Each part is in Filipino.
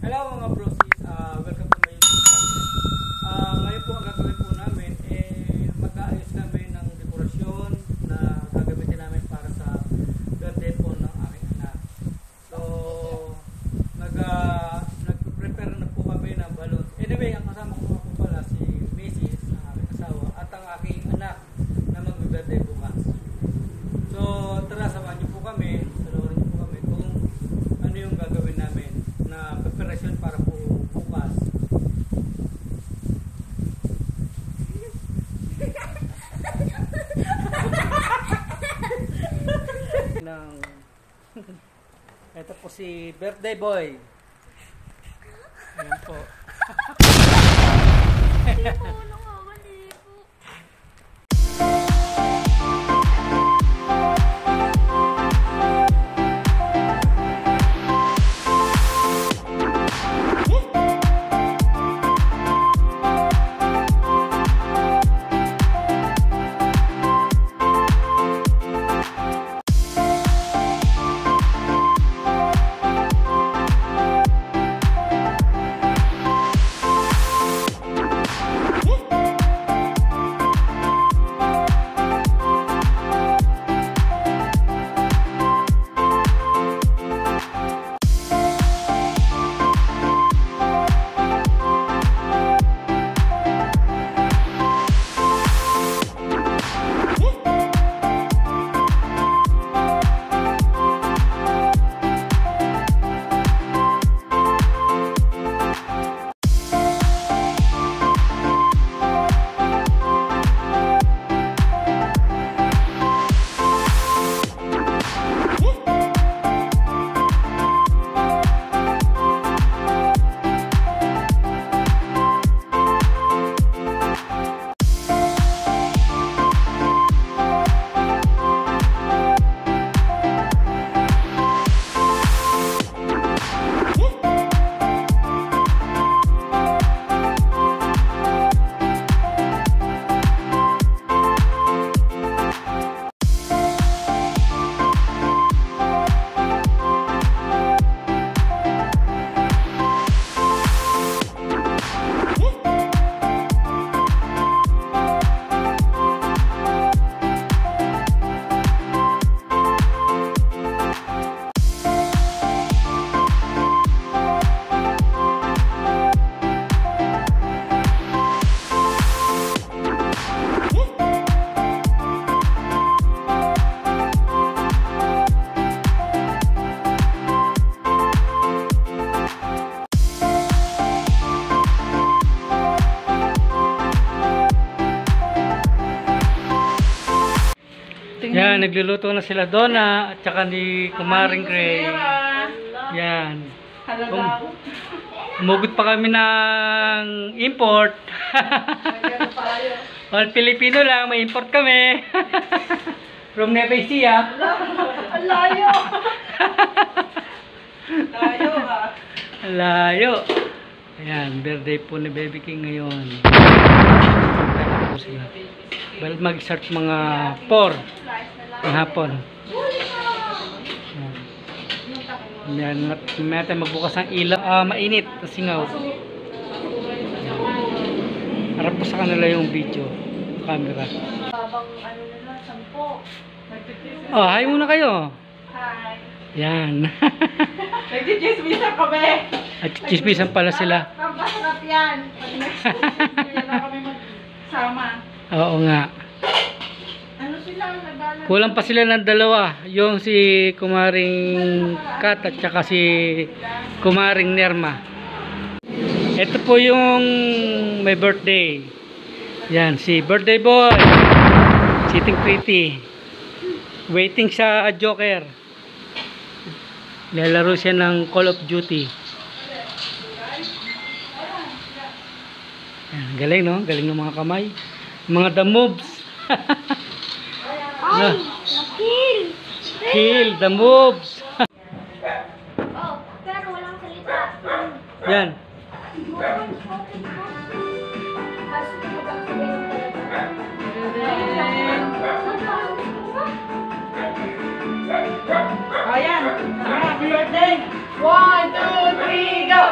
Hello mga brosis, welcome to my YouTube channel. Ngayon po ang gagawin po namin mag-aayos namin ng dekorasyon na gagamitin namin para sa birthday po ng aking anak. So, nag-prepare na po kami ng balon. Anyway, ang kasama ko po pala si Mrs., ang aking asawa, at ang aking anak na mag-birthday bukas. So, tara, samahan niyo po kami, saluhan niyo po kami kung ano yung gagawin namin na preparasyon para po bukas. Ito po si birthday boy. Ayan po. Yan, nagluluto na sila Donna at saka ni Kumaring Gray. Yan. Umugot pa kami ng import. All Filipino lang, may import kami. From Nueva Ecija. Ang layo. Layo ha. Ang layo. Ayan, birthday po ni Baby King ngayon. Well, mag-start mga 4 ng hapon. Yan, may tayo magbukas ng ilaw. Mainit, singaw. Harap po sa kanila yung video, camera. Habang ano nila, 10. Oh, hi muna kayo. Hi. Yan. Nagchichismisan kami. At chismisan pala sila. Masarap yan. Pag next week, hindi na kami magsama. Oo nga. Ano sila? Nagbalag. Kulang pa sila ng dalawa. Yung si Kumaring Kat at saka si Kumaring Nerma. Ito po yung may birthday. Yan, si birthday boy. Sitting pretty. Waiting sa Joker. Lalaro siya ng Call of Duty. Yan, galing no? Galing ng mga kamay. Mga the moves. Ay, na-kill. Kill the moves. Oh, pero walang salita. Yan. Ayan. Happy birthday. 1, 2, 3, go.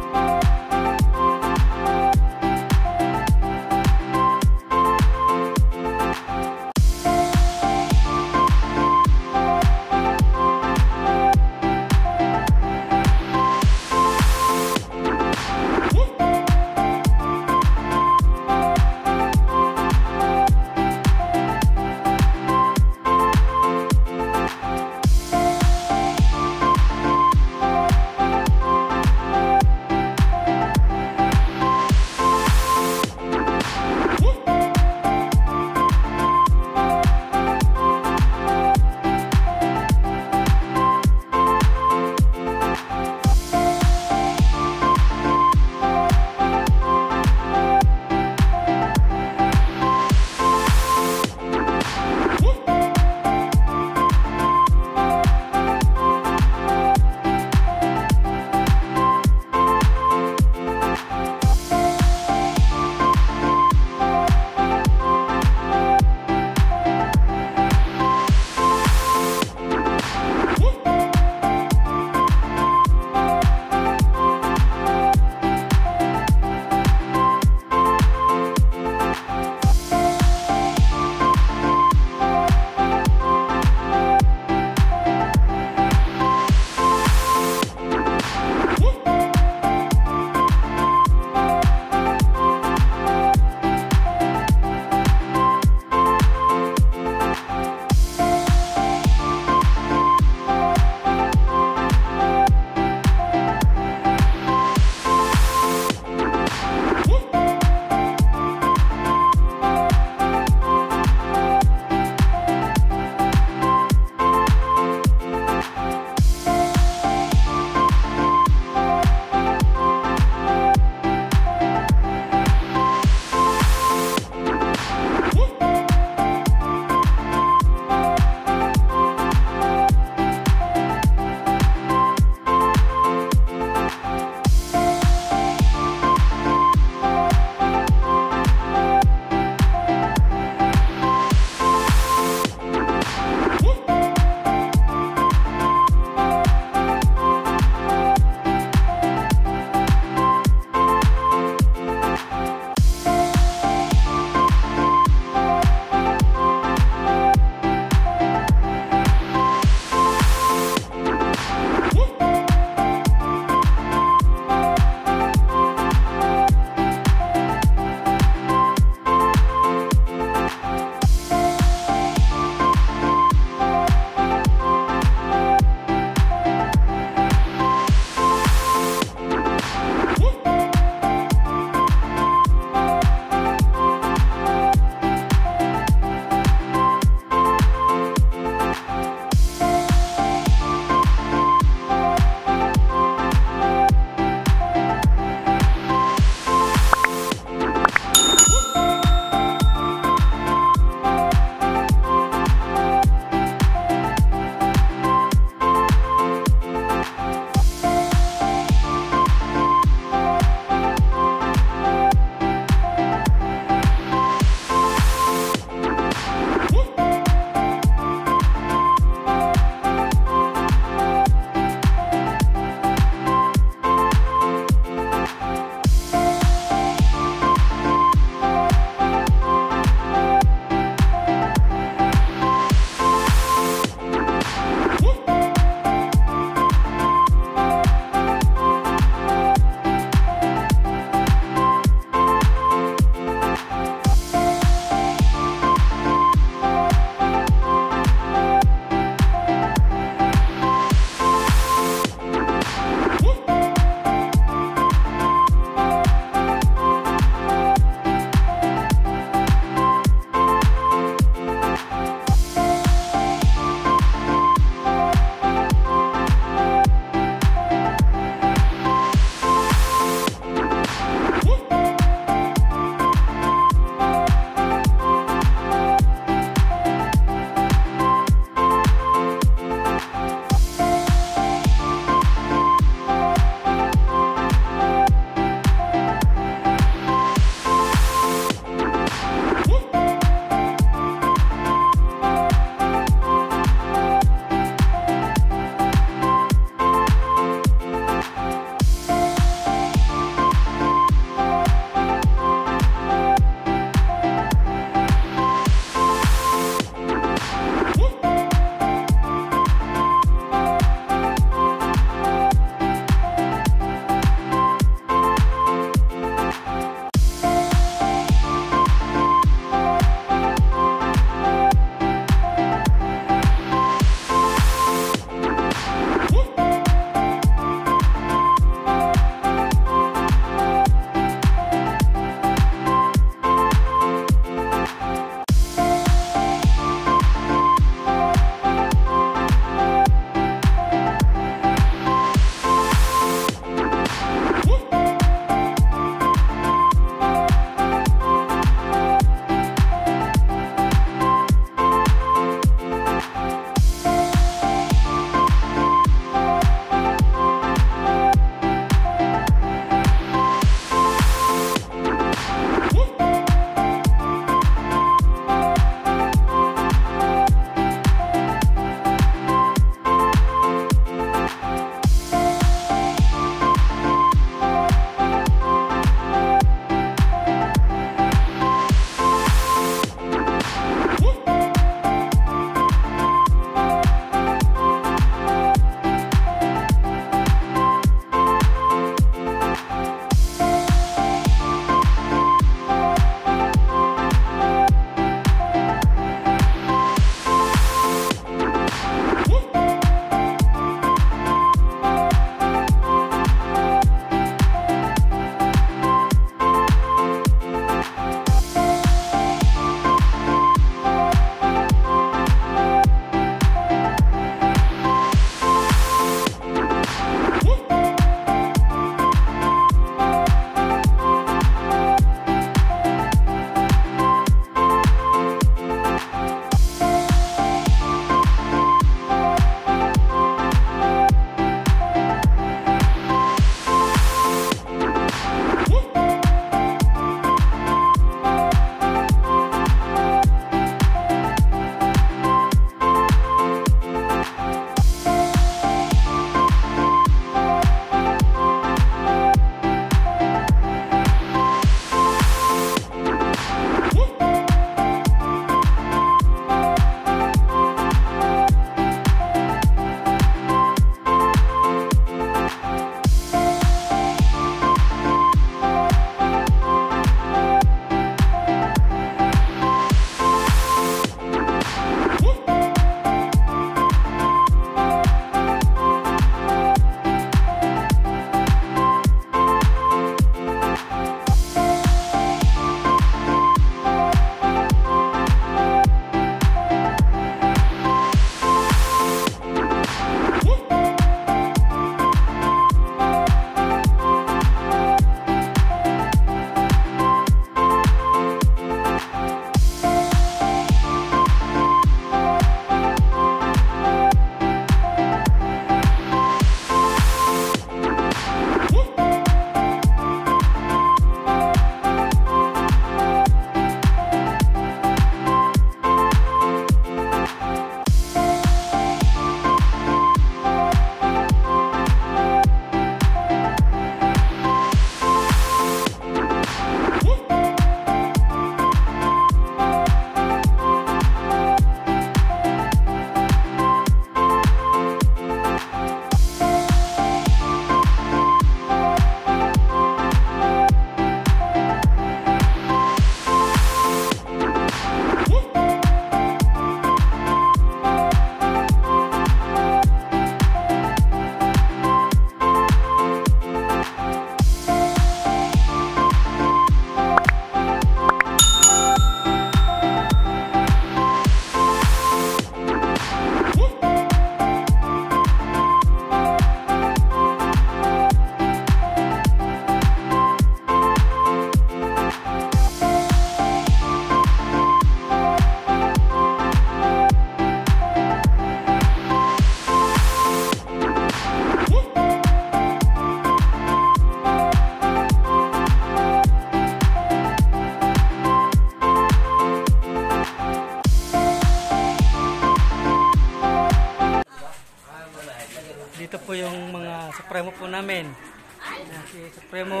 po namin. Yan, si Supremo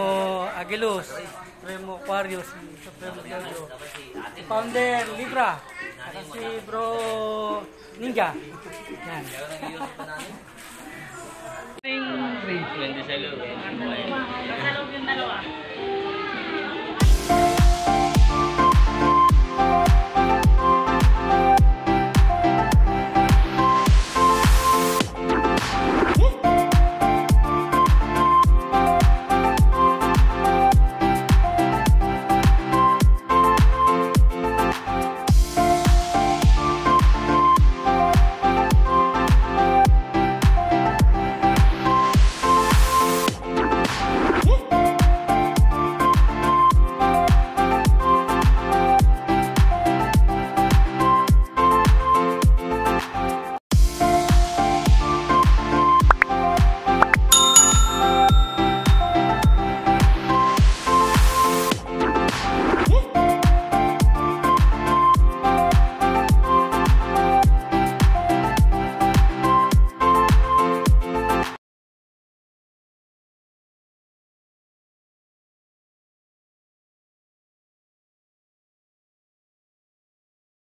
Aguilos, Supremo Aquarius, si Supremo Jojo, si Founder Libra, at si Bro Ninja. Yan.